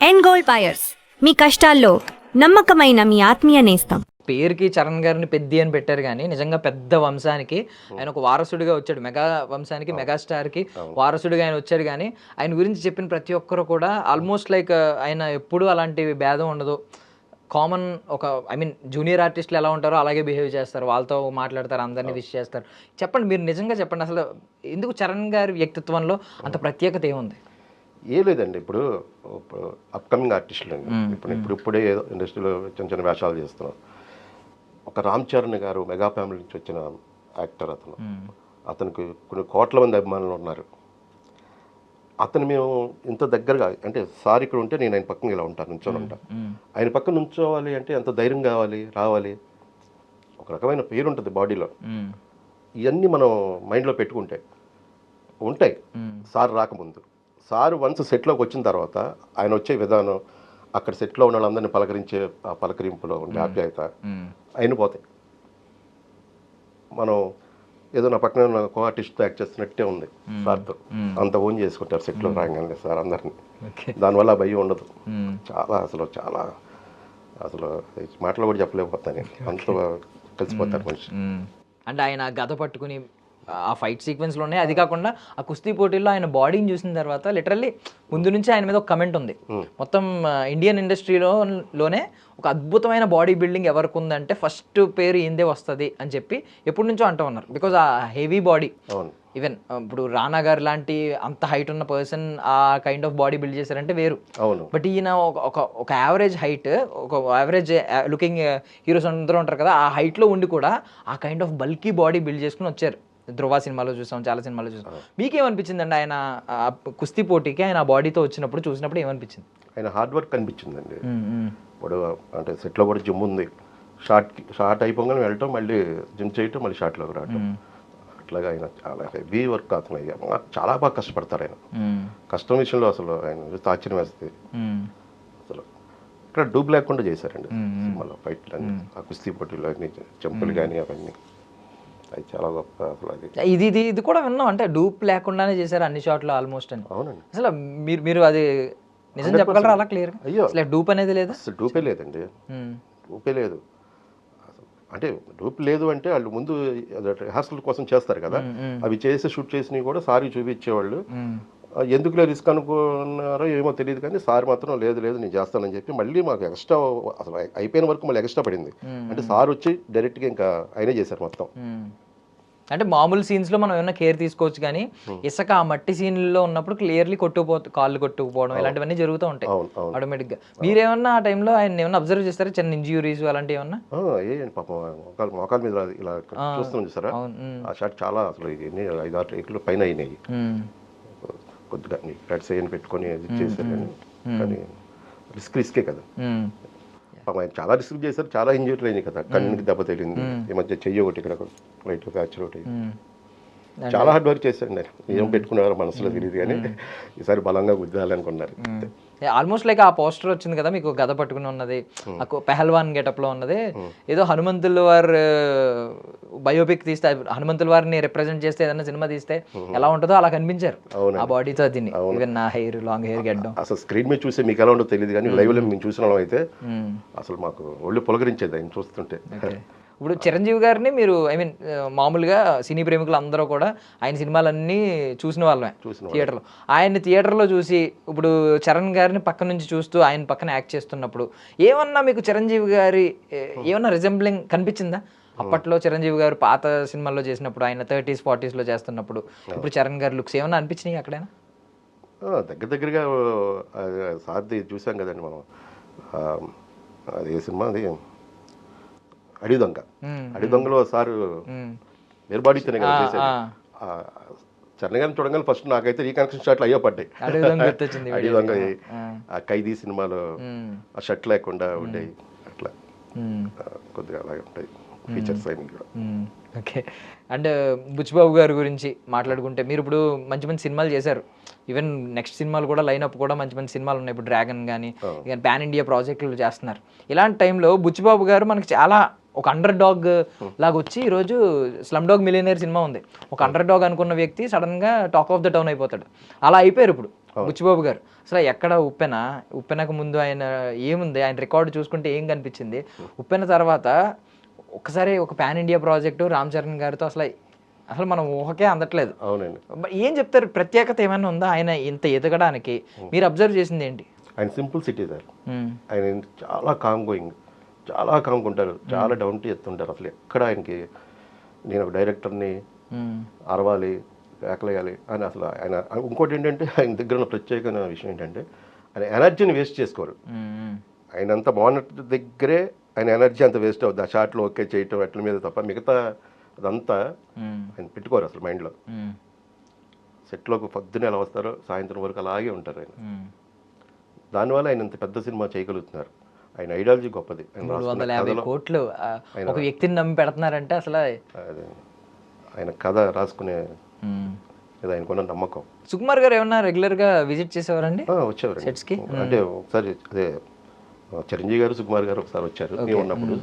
End gold buyers, మీ కష్టాల్లో నమ్మకమైన మీ ఆత్మీయ నేస్తం. పేరుకి చరణ్ గారిని పెద్ది అని పెట్టారు కానీ నిజంగా పెద్ద వంశానికి ఆయన ఒక వారసుడిగా వచ్చాడు. మెగా వంశానికి మెగాస్టార్కి వారసుడిగా ఆయన వచ్చాడు. కానీ ఆయన గురించి చెప్పిన ప్రతి ఒక్కరు కూడా ఆల్మోస్ట్ లైక్ ఆయన ఎప్పుడూ అలాంటి భేదం ఉండదు. కామన్ ఒక జూనియర్ ఆర్టిస్టులు ఎలా ఉంటారో అలాగే బిహేవ్ చేస్తారు, వాళ్ళతో మాట్లాడతారు, అందరినీ విష్ చేస్తారు. చెప్పండి, మీరు నిజంగా చెప్పండి, అసలు ఎందుకు చరణ్ గారి వ్యక్తిత్వంలో అంత ప్రత్యేకత ఏముంది? ఏ లేదండి, ఇప్పుడు అప్కమింగ్ ఆర్టిస్టులు అండి, ఇప్పుడే ఏదో ఇండస్ట్రీలో చిన్న చిన్న వేషాలు చేస్తున్నాం. ఒక రామ్ చరణ్ గారు మెగా ఫ్యామిలీ నుంచి వచ్చిన యాక్టర్. అతనికి కొన్ని కోట్ల మంది అభిమానులు ఉన్నారు. అతను మేము ఇంత దగ్గరగా అంటే సార్ ఇక్కడ ఉంటే నేను ఆయన పక్కన ఇలా ఉంటాను, నుంచొని ఉంటాను. ఆయన పక్కన నుంచోవాలి అంటే ఎంత ధైర్యం కావాలి, రావాలి. ఒక రకమైన పేరు ఉంటుంది బాడీలో. ఇవన్నీ మనం మైండ్లో పెట్టుకుంటే ఉంటాయి. సార్ రాకముందు, సార్ వన్స్ సెట్లోకి వచ్చిన తర్వాత ఆయన వచ్చే విధానం, అక్కడ సెట్లో ఉన్న వాళ్ళందరినీ పలకరించే ఆ పలకరింపులో ఉండే ఆప్యాయత అయిన పోతాయి. మనం ఏదో నా పక్కన కో ఆర్టిస్ట్తో యాక్ట్ చేస్తున్నట్టే ఉంది సార్తో. అంత ఓన్ చేసుకుంటారు సెట్లో రాగానే సార్ అందరినీ. దానివల్ల భయం ఉండదు. చాలా అసలు మాటలు కూడా చెప్పలేకపోతాను, అంత కలిసిపోతారు మనిషి. అంటే ఆయన గద పట్టుకుని ఆ ఫైట్ సీక్వెన్స్లోనే, అది కాకుండా ఆ కుస్తీ పోటీల్లో ఆయన బాడీని చూసిన తర్వాత లిటరల్లీ ముందు నుంచి ఆయన మీద ఒక కమెంట్ ఉంది. మొత్తం ఇండియన్ ఇండస్ట్రీలోనే ఒక అద్భుతమైన బాడీ బిల్డింగ్ ఎవరికి ఉందంటే ఫస్ట్ పేరు ఈందే వస్తుంది అని చెప్పి ఎప్పటి నుంచో అంటూ ఉన్నారు. బికాజ్ ఆ హెవీ బాడీ, ఈవెన్ ఇప్పుడు రానా గారు లాంటి అంత హైట్ ఉన్న పర్సన్ ఆ కైండ్ ఆఫ్ బాడీ బిల్డ్ చేశారంటే వేరు. బట్ ఈయన ఒక యావరేజ్ హైట్, ఒక యావరేజ్ లుకింగ్ హీరోస్ అందరూ ఉంటారు కదా, ఆ హైట్లో ఉండి కూడా ఆ kind of bulky body build చేసుకుని వచ్చారు. ధ్రువ సినిమాలో చూసాం, చాలా సినిమాలో చూసాం. మీకేమనిపించింది అండి ఆయన కుస్తీ పోటీకి ఆయన బాడీతో వచ్చినప్పుడు చూసినప్పుడు ఏమనిపించింది? ఆయన హార్డ్ వర్క్ అనిపించిందండి. ఇప్పుడు అంటే సెట్లో కూడా జిమ్ ఉంది, షార్ట్ అయిపోగానే వెళ్ళటం, మళ్ళీ జిమ్ చేయటం, మళ్ళీ షార్ట్లోకి రావటం. అట్లాగా ఆయన చాలా హెవీ వర్క్ అతను చాలా బాగా కష్టపడతారు. ఆయన కష్టం విషయంలో అసలు ఆయన ఆశ్చర్యం వేస్తుంది. అసలు ఇక్కడ డూబ్ లేకుండా చేశారండి సినిమాలో ఫైట్లు అన్ని, ఆ కుస్తీ పోటీలు అన్ని, జంపులు కానీ అవన్నీ. అది చాలా గొప్ప. అసలు అది ఇది కూడా విన్నాం, అంటే డూప్ లేకుండానే చేశారు అన్ని షాట్లు ఆల్మోస్ట్ అని. అవునండి. అసలు మీరు అది నిజం చెప్పగలరా అలా క్లియర్? అయ్యో, అసలు డూప్ అనేది లేదు, అసలు డూపే లేదండి, డూపే లేదు. అంటే డూప్ లేదు అంటే వాళ్ళు ముందు రిహార్సల్ కోసం చేస్తారు కదా, అవి చేసి షూట్ చేసినవి కూడా సారీ చూపించేవాళ్ళు. ఎందుకులే రిస్క్ అనుకున్నారో ఏమో తెలియదు, కానీ సార్ మాత్రం లేదు నేను చేస్తానని చెప్పి మళ్ళీ మాకు ఎక్స్ట్రా, అసలు అయిపోయిన వరకు మళ్ళీ ఎక్స్ట్రా పడింది. అంటే సార్ వచ్చి డైరెక్ట్గా ఇంకా ఆయనే చేశారు మొత్తం. అంటే మామూలు సీన్స్లో మనం ఏమైనా కేర్ తీసుకోవచ్చు, కానీ ఇసుక ఆ మట్టి సీన్లో ఉన్నప్పుడు క్లియర్లీ కాళ్ళు కొట్టుకుపోవడం ఇలాంటివన్నీ జరుగుతూ ఉంటాయి ఆటోమేటిక్గా. మీరేమన్నా ఆ టైంలో ఆయన ఏమన్నా అబ్జర్వ్ చేస్తారా, చిన్న ఇంజ్యూరీస్ అలాంటివి ఏమన్నా? పాపం మోకాల మీద ఇలా చూస్తున్నాం చూసారా, ఆ షాట్ చాలా అసలు 5-6 టేకులు పైన అయినాయి. కొద్దిగా రెడ్ సైన్ పెట్టుకొని అది చేశారు, కానీ రిస్కే కదా. ఆయన చాలా రిస్క్ చేశారు, చాలా ఇంజూరీ అయినాయి కదా, కన్నుకి దెబ్బ తగిలింది, ఈ మధ్య చెయ్యి ఒకటి ఇక్కడ రైట్ ఫ్రాక్చర్ ఒకటి. చాలా హార్డ్ వర్క్ చేశారు. ఏం పెట్టుకున్నారు మనసులో తెలియదు, కానీ ఈసారి బలంగా గుద్దాలనుకున్నారు. ఆల్మోస్ట్ లైక్ ఆ పోస్టర్ వచ్చింది కదా మీకు, గద పట్టుకుని ఉన్నది, పెహల్వాన్ గెటప్ లో ఉన్నది, ఏదో హనుమంతుల వారు బయోపిక్ తీస్తే, హనుమంతుల వారిని రిప్రజెంట్ చేస్తే ఏదైనా సినిమా తీస్తే ఎలా ఉంటుందో అలా కనిపించారు ఆ బాడీతో. దీన్ని ఈవెన్ నా హెయిర్, లాంగ్ హెయిర్ గెడ్డం అసలు స్క్రీన్ మీద చూసే మీకు ఎలా ఉంటుందో తెలియదు, కానీ లైవ్ లో మేము చూసిన వాళ్ళం అయితే అసలు మాకు ఒళ్ళు పులకరించేది ఆయన చూస్తుంటే. ఇప్పుడు చిరంజీవి గారిని మీరు మామూలుగా సినీ ప్రేమికులు అందరూ కూడా ఆయన సినిమాలన్నీ చూసిన వాళ్ళమే థియేటర్లో. ఆయన్ని థియేటర్లో చూసి ఇప్పుడు చరణ్ గారిని పక్క నుంచి చూస్తూ ఆయన పక్కన యాక్ట్ చేస్తున్నప్పుడు ఏమన్నా మీకు చిరంజీవి గారి ఏమన్నా రిజెంబ్లింగ్ కనిపించిందా? అప్పట్లో చిరంజీవి గారు పాత సినిమాల్లో చేసినప్పుడు, ఆయన 30s 40s చేస్తున్నప్పుడు, ఇప్పుడు చరణ్ గారి లుక్స్ ఏమన్నా అనిపించినాయి అక్కడైనా? దగ్గరగా సార్ది చూసాం కదండి మనం. అది ఏ సినిమా, అది అడవి దొంగలో సారు వేరు బాడీతోనే కదా చేసేది. చరణ్ గారిని చూడగానే ఫస్ట్ నాకైతే రీకనెక్షన్ షాట్లు అయ్యో పడ్డాయి. అడవి దొంగ, ఆ ఖైదీ సినిమాలో ఆ షర్ట్ లేకుండా ఉండేవి, అట్లా కొద్దిగా అలాగే ఉంటాయి ఫీచర్స్ అయినా కూడా. ఓకే. అండ్ బుచ్చిబాబు గారి గురించి మాట్లాడుకుంటే, మీరు ఇప్పుడు మంచి మంచి సినిమాలు చేశారు, ఈవెన్ నెక్స్ట్ సినిమాలు కూడా లైనప్ కూడా మంచి మంచి సినిమాలు ఉన్నాయి. ఇప్పుడు డ్రాగన్ కానీ పాన్ ఇండియా ప్రాజెక్టులు చేస్తున్నారు. ఇలాంటి టైంలో బుచ్చిబాబు గారు మనకి చాలా ఒక అండర్ డాగ్ లాగా వచ్చి ఈరోజు స్లమ్ డాగ్ మిలియనేర్ సినిమా ఉంది, ఒక అండర్ డాగ్ అనుకున్న వ్యక్తి సడన్గా టాక్ ఆఫ్ ద టౌన్ అయిపోతాడు. అలా అయిపోయారు ఇప్పుడు బుచ్చిబాబు గారు అసలు ఎక్కడ ఉప్పెనకు ముందు ఆయన ఏముంది, ఆయన రికార్డు చూసుకుంటే ఏం కనిపించింది, ఉప్పెన తర్వాత ఒకసారి ఒక pan India project Ram Charan గారితో అసలు మనం ఊహకే అందట్లేదు. అవునండి. ఏం చెప్తారు, ప్రత్యేకత ఏమైనా ఉందా ఆయన ఇంత ఎదగడానికి? మీరు అబ్జర్వ్ చేసింది ఏంటి? ఆయన సింపుల్ సిటీ సార్. ఆయన చాలా చాలా కామ్గా ఉంటారు, చాలా డౌన్ టు ఎర్త్ ఉంటారు. అసలు ఎక్కడ ఆయనకి నేను ఒక డైరెక్టర్ని అరవాలి కేకలేయాలి అని అసలు ఆయన. ఇంకోటి ఏంటంటే ఆయన దగ్గర ఉన్న ప్రత్యేకమైన విషయం ఏంటంటే ఆయన ఎనర్జీని వేస్ట్ చేసుకోరు. ఆయన అంత మానిటర్ దగ్గరే ఆయన ఎనర్జీ అంత వేస్ట్ అవుతుంది. ఆ షాట్లో ఓకే చేయటం అట్ల మీద తప్ప మిగతా అదంతా ఆయన పెట్టుకోరు అసలు మైండ్లో. సెట్లోకి పొద్దున్న ఎలా వస్తారో సాయంత్రం వరకు అలాగే ఉంటారు ఆయన. దానివల్ల ఆయన ఇంత పెద్ద సినిమా చేయగలుగుతున్నారు. ఆయన ఐడియాలజీ గొప్పది. 350 కోట్లు ఒక వ్యక్తిని నమ్మి పెడుతున్నారంటే అసలు ఆయన కథ రాసుకునే ఇది ఆయనకున్న నమ్మకం. సుకుమార్ గారు ఏమన్నా రెగ్యులర్గా విజిట్ చేసేవారండి వచ్చేవారు సెట్స్కి? అంటే ఒకసారి అదే చిరంజీవి గారు సుకుమార్ గారు ఒకసారి వచ్చారు మేము ఉన్నప్పుడు.